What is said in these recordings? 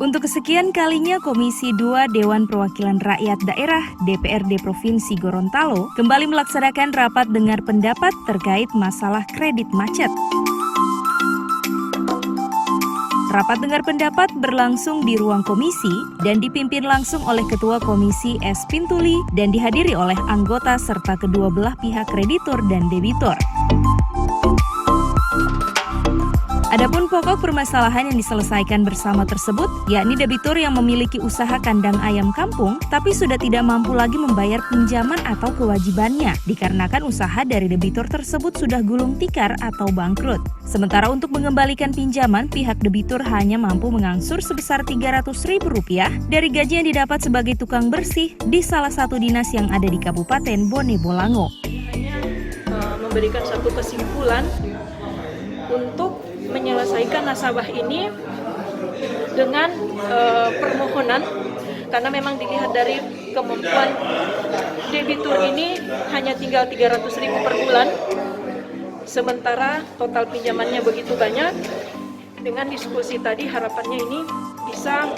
Untuk kesekian kalinya Komisi 2 Dewan Perwakilan Rakyat Daerah DPRD Provinsi Gorontalo kembali melaksanakan rapat dengar pendapat terkait masalah kredit macet. Rapat dengar pendapat berlangsung di ruang komisi dan dipimpin langsung oleh Ketua Komisi S. Pintuli dan dihadiri oleh anggota serta kedua belah pihak kreditur dan debitur. Adapun pokok permasalahan yang diselesaikan bersama tersebut, yakni debitur yang memiliki usaha kandang ayam kampung, tapi sudah tidak mampu lagi membayar pinjaman atau kewajibannya, dikarenakan usaha dari debitur tersebut sudah gulung tikar atau bangkrut. Sementara untuk mengembalikan pinjaman, pihak debitur hanya mampu mengangsur sebesar Rp300.000 dari gaji yang didapat sebagai tukang bersih di salah satu dinas yang ada di Kabupaten Bone Bolango. Hanya memberikan satu kesimpulan untuk menyelesaikan nasabah ini dengan permohonan, karena memang dilihat dari kemampuan debitur ini hanya tinggal Rp300.000 per bulan, sementara total pinjamannya begitu banyak. Dengan diskusi tadi harapannya ini bisa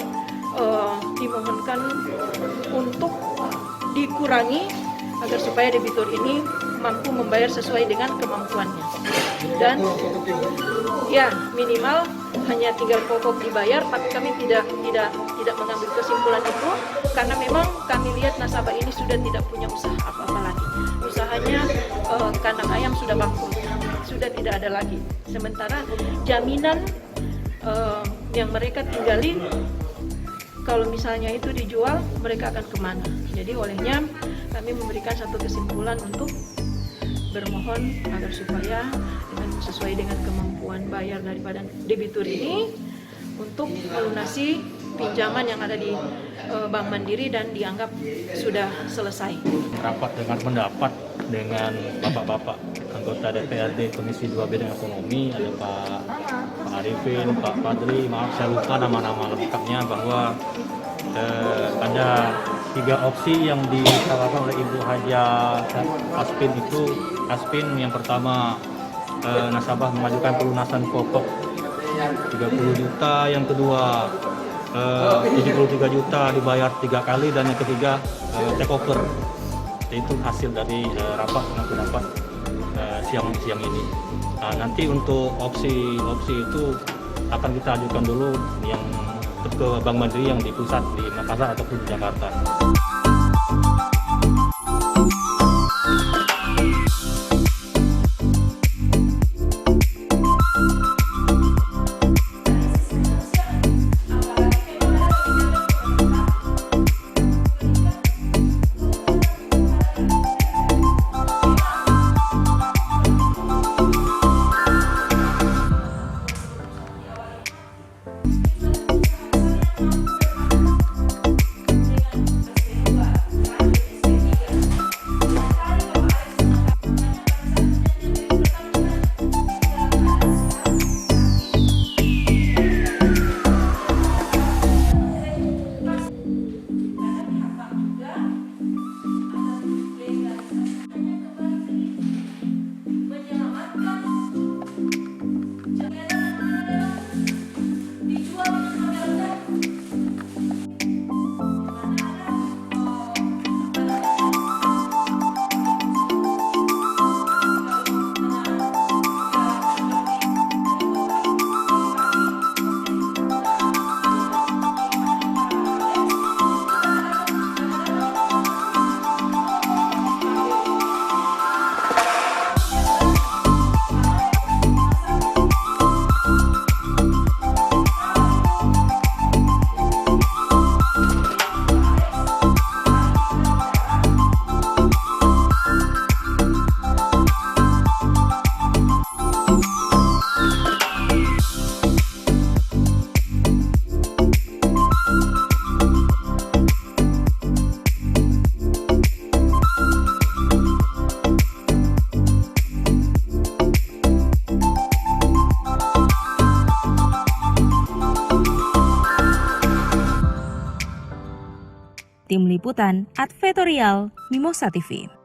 dimohonkan untuk dikurangi agar supaya debitur ini mampu membayar sesuai dengan kemampuannya, dan ya minimal hanya tinggal pokok dibayar, tapi kami tidak mengambil kesimpulan itu karena memang kami lihat nasabah ini sudah tidak punya usaha apa-apa lagi. Usahanya kandang ayam sudah bangkrut, sudah tidak ada lagi. Sementara jaminan yang mereka tinggali, kalau misalnya itu dijual, mereka akan kemana? Jadi olehnya kami memberikan satu kesimpulan untuk bermohon agar supaya sesuai dengan kemampuan bayar daripada debitur ini untuk melunasi pinjaman yang ada di Bank Mandiri dan dianggap sudah selesai. Rapat dengan pendapat dengan bapak-bapak anggota DPRD Komisi 2 Bidang Ekonomi, ada Pak Arifin, Pak Fadli, maaf saya lupa nama-nama lengkapnya, bahwa ada 3 opsi yang ditawarkan oleh Ibu Haja Aspin itu. Aspin yang pertama, nasabah mengajukan pelunasan pokok 30 juta, yang kedua 73 juta dibayar 3 kali, dan yang ketiga take over. Itu hasil dari rapat dengan pendapat siang ini. Nah, nanti untuk opsi itu akan kita ajukan dulu yang ke Bank Mandiri yang di pusat di Makassar ataupun di Jakarta. Tim Liputan Advertorial Mimosa TV.